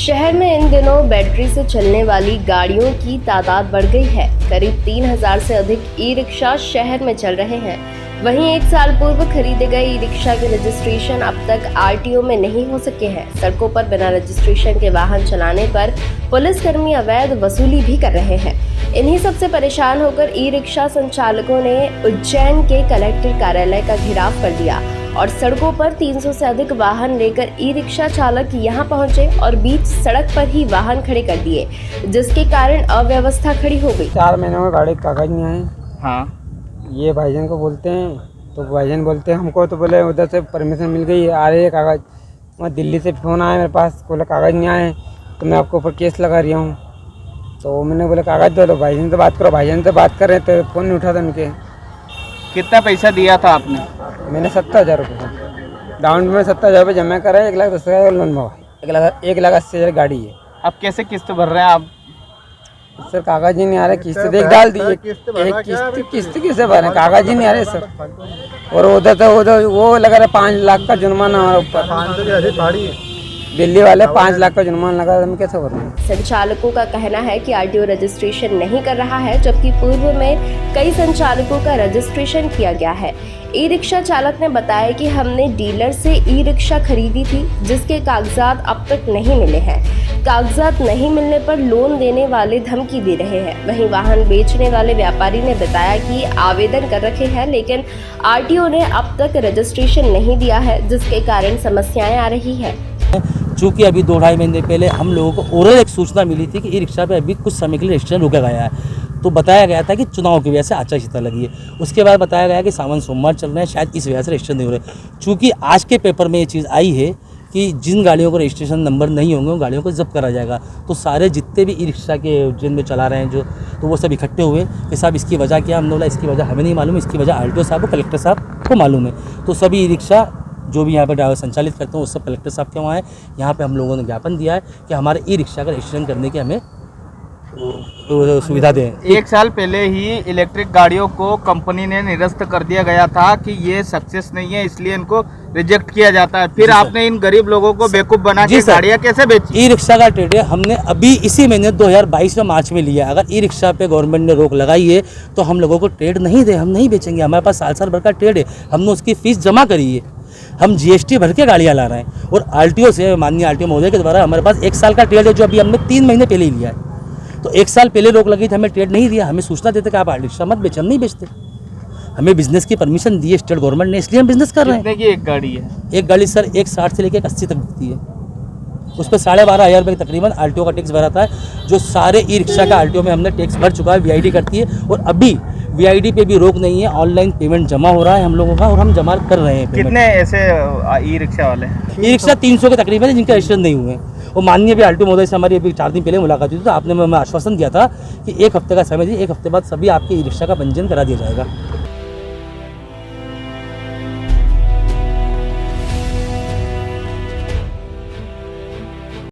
शहर में इन दिनों बैटरी से चलने वाली गाड़ियों की तादाद बढ़ गई है। करीब 3000 से अधिक ई रिक्शा शहर में चल रहे हैं। वहीं एक साल पूर्व खरीदे गए ई रिक्शा के रजिस्ट्रेशन अब तक आरटीओ में नहीं हो सके हैं। सड़कों पर बिना रजिस्ट्रेशन के वाहन चलाने पर पुलिसकर्मी अवैध वसूली भी कर रहे हैं। इन्हीं सबसे परेशान होकर ई रिक्शा संचालकों ने उज्जैन के कलेक्टर कार्यालय का घेराव कर दिया और सड़कों पर 300 से अधिक वाहन लेकर ई रिक्शा चालक यहां पहुंचे और बीच सड़क पर ही वाहन खड़े कर दिए, जिसके कारण अव्यवस्था खड़ी हो गई। 4 महीनों में गाड़ी का कागज नहीं आए। हाँ, ये भाईजान को बोलते हैं तो भाईजान बोलते हैं हमको, तो बोले उधर से परमिशन मिल गई है, आ रही है कागज़। मैं दिल्ली से फ़ोन आया मेरे पास, बोले कागज़ नहीं आए तो मैं आपके ऊपर केस लगा रही हूँ। तो मैंने बोला कागज़ दो, भाईजान से बात करो। भाईजान से बात कर रहे थे, फ़ोन नहीं उठा था उनके। कितना पैसा दिया था आपने? मैंने 70,000 रुपये डाउन पेमेंट 70,000 रुपये जमा करा है। 1,10,000 लोन में 1,80,000 गाड़ी है। अब कैसे किस्त भर रहे हैं आप? सर कागज ही नहीं आ रहे, किस्त देख डाल दी, एक किस्त कैसे भरे, कागज ही नहीं आ रहे सर। और उधर वो लगा रहे 5 लाख का जुर्माना हमारे ऊपर। दिल्ली वाले 5 लाख का जुर्माना लगा, हम कैसे भरें? संचालकों का कहना है कि आरटीओ रजिस्ट्रेशन नहीं कर रहा है, जबकि पूर्व में कई संचालकों का रजिस्ट्रेशन किया गया है। ई रिक्शा चालक ने बताया कि हमने डीलर से ई रिक्शा खरीदी थी, जिसके कागजात अब तक नहीं मिले हैं। कागजात नहीं मिलने पर लोन देने वाले धमकी दे रहे हैं। वहीं वाहन बेचने वाले व्यापारी ने बताया कि आवेदन कर रखे हैं, लेकिन आरटीओ ने अब तक रजिस्ट्रेशन नहीं दिया है, जिसके कारण समस्याएं आ रही है। चूँकि अभी 2-2.5 महीने पहले हम लोगों को ओरल एक सूचना मिली थी कि ई रिक्शा पे अभी कुछ समय के लिए रजिस्ट्रेशन रोका गया है, तो बताया गया था कि चुनाव की वजह से आचार संहिता लगी है। उसके बाद बताया गया कि सावन सोमवार चल रहे हैं, शायद इस वजह से रजिस्ट्रेशन नहीं हो रहे। चूँकि आज के पेपर में ये चीज़ आई है कि जिन गाड़ियों को रजिस्ट्रेशन नंबर नहीं होंगे उन गाड़ियों को जब्त करा जाएगा। तो सारे जितने भी ई रिक्शा के उज्जैन में चला रहे हैं जो, तो वो सब इकट्ठे हुए कि साहब इसकी वजह क्या। हमने बोला इसकी वजह हमें नहीं मालूम, इसकी वजह आरटीओ साहब को, कलेक्टर साहब को मालूम है। तो सभी ई रिक्शा जो भी यहाँ पर ड्राइवर संचालित करते हैं, उस सब कलेक्टर साहब के वहाँ है। यहाँ पे हम लोगों ने ज्ञापन दिया है कि हमारे ई रिक्शा का रजिस्ट्रेशन करने की हमें सुविधा दें। 1 साल पहले ही इलेक्ट्रिक गाड़ियों को कंपनी ने निरस्त कर दिया गया था कि ये सक्सेस नहीं है, इसलिए इनको रिजेक्ट किया जाता है। फिर आपने इन गरीब लोगों को बेवकूफ़ बना के गाड़ियाँ कैसे बेची? ई रिक्शा का ट्रेड हमने अभी इसी महीने 2022 में मार्च में लिया। अगर ई रिक्शा पे गवर्नमेंट ने रोक लगाई है तो हम लोगों को ट्रेड नहीं दे, हम नहीं बेचेंगे। हमारे पास साल भर का ट्रेड है, हमने उसकी फीस जमा करी है, हम जीएसटी भर के गाड़ियाँ ला रहे हैं। और आरटीओ से, माननीय आरटीओ महोदय के द्वारा हमारे पास 1 साल का ट्रेड है, जो अभी हमने 3 महीने पहले ही लिया है। तो 1 साल पहले रोक लगी थी, हमें ट्रेड नहीं दिया, हमें सूचना देते कि आप ई रिक्शा मत बेचें, हम नहीं बेचते। हमें बिजनेस की परमिशन दी है स्टेट गवर्नमेंट ने, इसलिए हम बिजनेस कर रहे हैं। कितने की एक गाड़ी है? एक गाड़ी सर 160 से लेकर 80 तक बिकती है। उस पर 12,500 रुपये तकरीबन आरटीओ का टैक्स भराता है। जो सारे ई रिक्शा का आरटीओ में हमने टैक्स भर चुका है, वीआईडी करती है। और अभी वीआईडी पे भी रोक नहीं है, ऑनलाइन पेमेंट जमा हो रहा है हम लोगों का, और हम जमा कर रहे हैं। कितने ऐसे ई रिक्शा वाले? ई रिक्शा 300 के तकरीबन है जिनके रजिस्ट्रेशन नहीं हुए। और माननीय भी आरटीओ महोदय से हमारी अभी 4 दिन पहले मुलाकात हुई थी, तो आपने हमें आश्वासन दिया था कि 1 हफ्ते का समय दीजिए, 1 हफ्ते बाद सभी आपके ई रिक्शा का पंजीयन करा दिया जाएगा।